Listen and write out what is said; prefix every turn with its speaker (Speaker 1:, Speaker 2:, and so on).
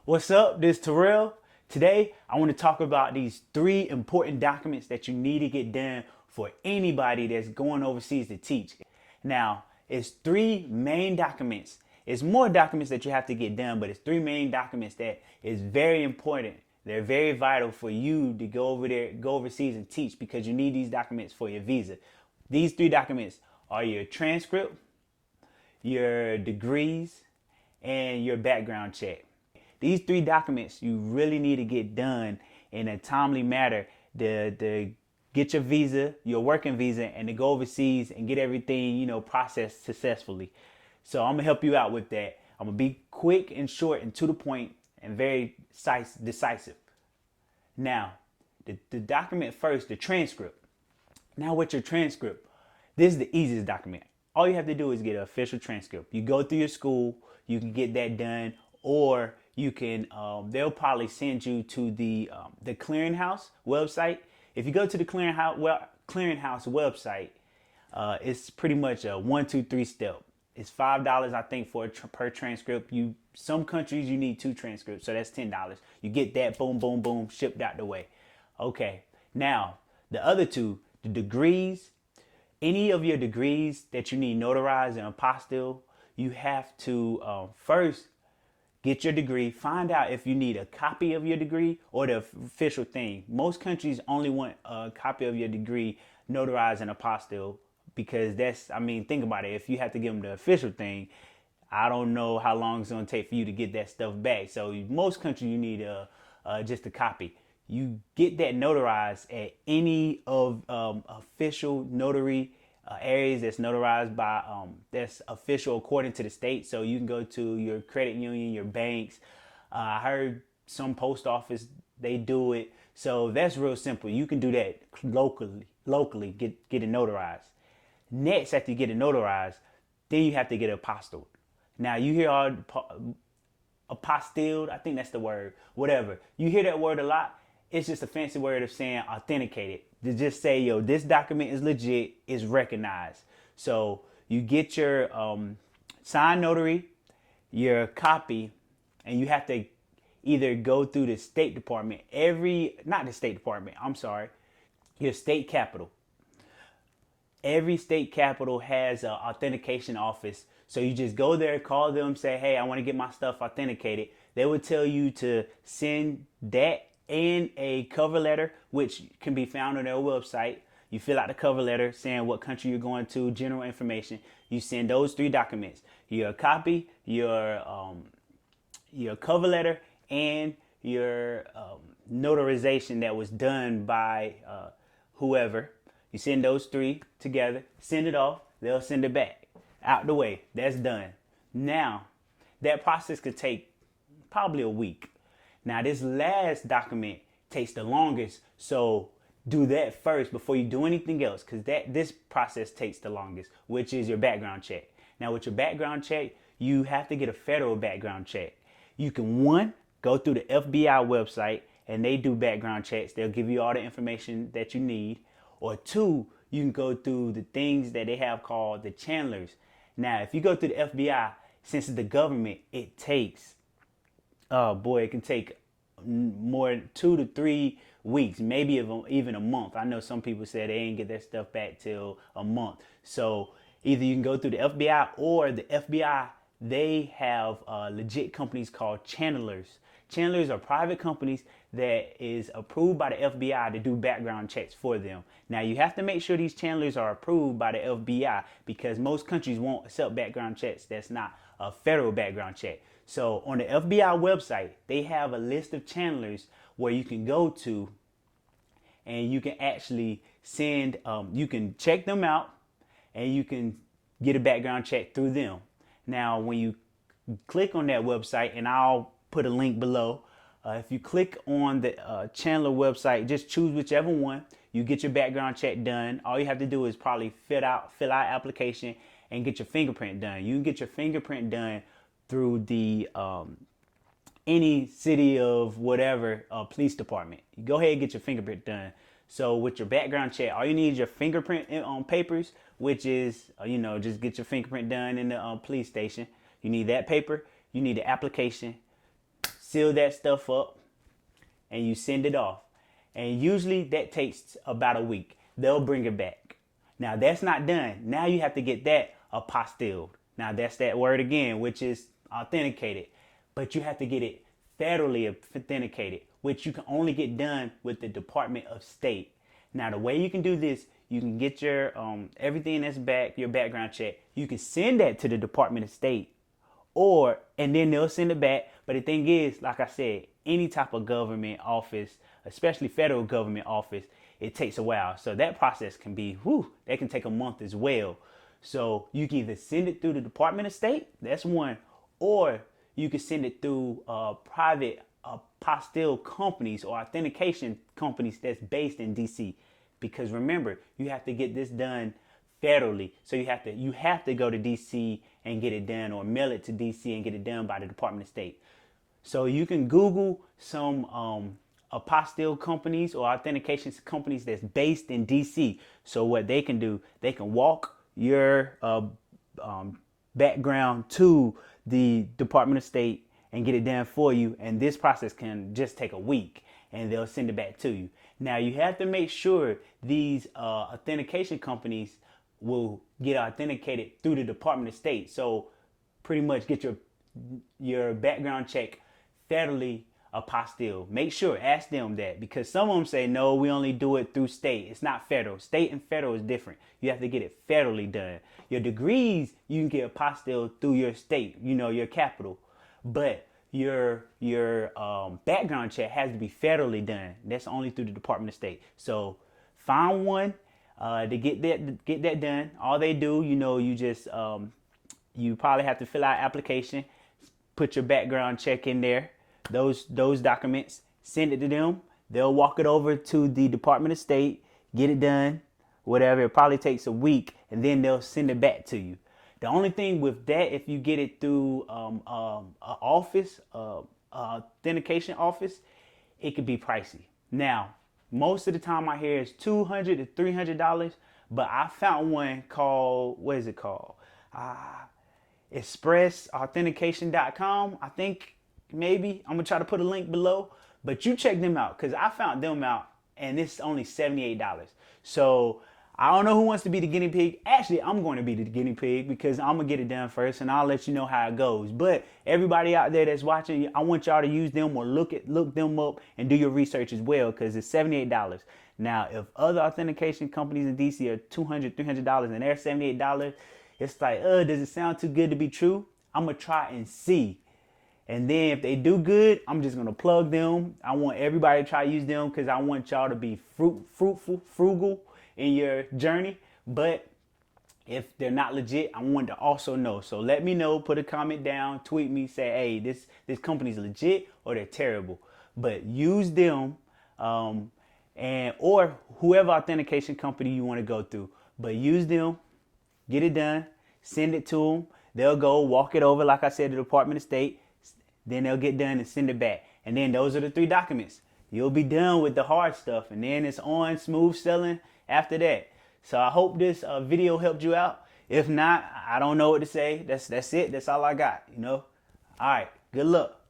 Speaker 1: What's up? This is Terrell. Today, I want to talk about these 3 important documents that you need to get done for anybody that's going overseas to teach. Now, it's 3 main documents. It's more documents that you have to get done, but it's 3 main documents that is very important. They're very vital for you to go over there, go overseas and teach because you need these documents for your visa. These 3 documents are your transcript, your degrees, and your background check. These 3 documents you really need to get done in a timely manner to get your visa, your working visa, and to go overseas and get everything, processed successfully. So I'm gonna help you out with that. I'm gonna be quick and short and to the point and very decisive. Now, the document first, the transcript. Now with your transcript, this is the easiest document. All you have to do is get an official transcript. You go through your school, you can get that done, or you can, they'll probably send you to the clearinghouse website. If you go to the clearinghouse website, it's pretty much a 1, 2, 3 step. It's $5, I think, per transcript. Some countries you need 2 transcripts, so that's $10. You get that, boom, boom, boom, shipped out the way. Okay, now the other 2, the degrees. Any of your degrees that you need notarized and apostille, you have to first get your degree. Find out if you need a copy of your degree or the official thing. Most countries only want a copy of your degree notarized and apostille because think about it. If you have to give them the official thing, I don't know how long it's going to take for you to get that stuff back. So most countries you need just a copy. You get that notarized at any of official notary areas that's notarized by that's official according to the state. So you can go to your credit union, your banks. I heard some post office, they do it. So that's real simple. You can do that locally, get it notarized. Next, after you get it notarized, then you have to get it apostilled. Now you hear all apostilled, I think that's the word, whatever. You hear that word a lot. It's just a fancy word of saying authenticated. To just say, yo, this document is legit, is recognized. So you get your signed notary, your copy, and you have to either go through the State Department, your state capital. Every state capital has an authentication office. So you just go there, call them, say, hey, I want to get my stuff authenticated. They would tell you to send that and a cover letter, which can be found on their website. You fill out the cover letter saying what country you're going to, general information. You send those 3 documents: your copy, your cover letter, and your notarization that was done by whoever. You send those 3 together, send it off, they'll send it back. Out the way, that's done. Now, that process could take probably a week. Now, this last document takes the longest, so do that first before you do anything else, because this process takes the longest, which is your background check. Now, with your background check, you have to get a federal background check. You can, 1, go through the FBI website, and they do background checks. They'll give you all the information that you need. Or 2, you can go through the things that they have called the channelers. Now, if you go through the FBI, since it's the government, it takes, it can take more 2 to 3 weeks, maybe even a month. I know some people say they ain't get their stuff back till a month. So either you can go through the FBI, or the FBI, they have legit companies called channelers. Channelers are private companies that is approved by the FBI to do background checks for them. Now, you have to make sure these channelers are approved by the FBI because most countries won't accept background checks that's not a federal background check. So on the FBI website, they have a list of channelers where you can go to and you can actually send, you can check them out and you can get a background check through them. Now, when you click on that website, and I'll put a link below, if you click on the Chandler website, just choose whichever one. You get your background check done. All you have to do is probably fill out application and get your fingerprint done. You can get your fingerprint done through the any city of whatever police department. You go ahead and get your fingerprint done. So with your background check, all you need is your fingerprint on papers, which is just get your fingerprint done in the police station. You need that paper. You need the application. seal that stuff up, and you send it off. And usually that takes about a week. They'll bring it back. Now that's not done. Now you have to get that apostilled. Now that's that word again, which is authenticated. But you have to get it federally authenticated, which you can only get done with the Department of State. Now the way you can do this, you can get your everything that's back, your background check. You can send that to the Department of State, and then they'll send it back. But the thing is, like I said, any type of government office, especially federal government office, it takes a while. So that process can be, that can take a month as well. So you can either send it through the Department of State, that's one, or you can send it through private apostille companies or authentication companies that's based in DC. Because remember, you have to get this done federally. So you have to go to DC and get it done, or mail it to DC and get it done by the Department of State. So you can Google some apostille companies or authentication companies that's based in DC. So what they can do, they can walk your background to the Department of State and get it done for you. And this process can just take a week, and they'll send it back to you. Now you have to make sure these authentication companies will get authenticated through the Department of State. So pretty much get your background check federally apostille. Make sure, ask them that, because some of them say, no, we only do it through state. It's not federal. State and federal is different. You have to get it federally done. Your degrees, you can get apostille through your state, your capital. But your background check has to be federally done. That's only through the Department of State. So find one to get that done. All they do, you just you probably have to fill out an application, put your background check in there, those documents, send it to them. They'll walk it over to the Department of State, get it done, whatever. It probably takes a week, and then they'll send it back to you. The only thing with that, if you get it through authentication office, it could be pricey. Now, most of the time I hear it's $200 to $300, but I found one called, what is it called? ExpressAuthentication.com. I think maybe I'm gonna try to put a link below, but you check them out, because I found them out and it's only $78. So I don't know who wants to be the guinea pig. Actually, I'm going to be the guinea pig, because I'm going to get it done first, and I'll let you know how it goes. But everybody out there that's watching, I want y'all to use them or look them up and do your research as well, because it's $78. Now, if other authentication companies in DC are $200, $300 and they're $78, it's like, does it sound too good to be true? I'm going to try and see. And then if they do good, I'm just going to plug them. I want everybody to try to use them, because I want y'all to be frugal in your journey. But if they're not legit, I want to also know. So let me know, put a comment down, tweet me, say, hey, this company's legit or they're terrible. But use them, or whoever authentication company you want to go through. But use them, get it done, send it to them. They'll go walk it over, like I said, to the Department of State. Then they'll get done and send it back. And then those are the 3 documents. You'll be done with the hard stuff, and then it's on smooth sailing after that. So I hope this video helped you out. If not, I don't know what to say. That's it. That's all I got, All right. Good luck.